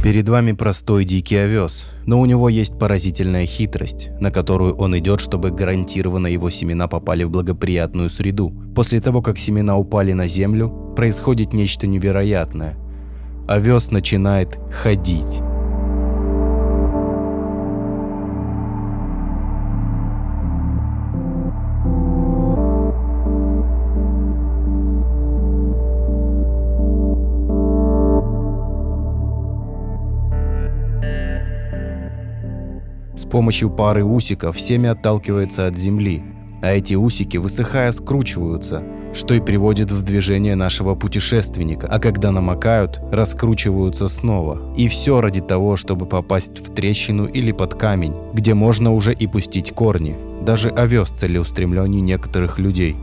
Перед вами простой дикий овес, но у него есть поразительная хитрость, на которую он идет, чтобы гарантированно его семена попали в благоприятную среду. После того, как семена упали на землю, происходит нечто невероятное. Овес начинает ходить. С помощью пары усиков семя отталкивается от земли, а эти усики, высыхая, скручиваются, что и приводит в движение нашего путешественника, а когда намокают, раскручиваются снова. И все ради того, чтобы попасть в трещину или под камень, где можно уже и пустить корни. Даже овес целеустремленней некоторых людей.